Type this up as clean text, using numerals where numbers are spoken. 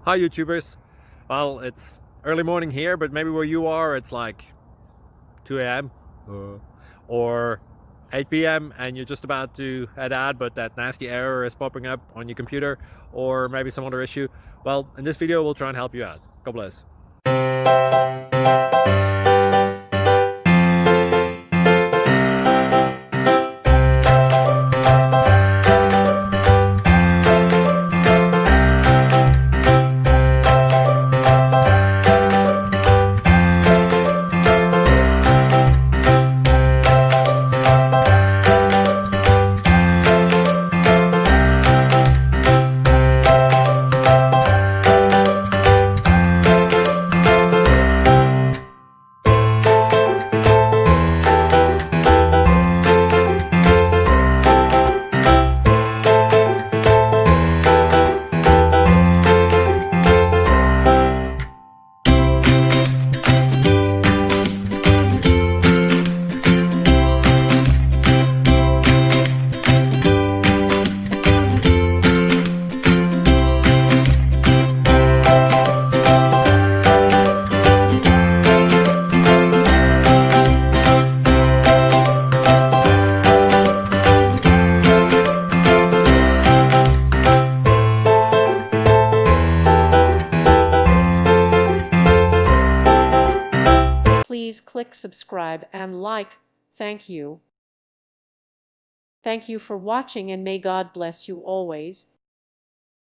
Hi YouTubers. Well, it's early morning here, but maybe where you are it's like 2 a.m. Or 8 p.m. and you're just about to head out, but that nasty error is popping up on your computer, or maybe some other issue. Well, in this video we'll try and help you out. God bless. Please click subscribe and like. Thank you. Thank you for watching, and may God bless you always.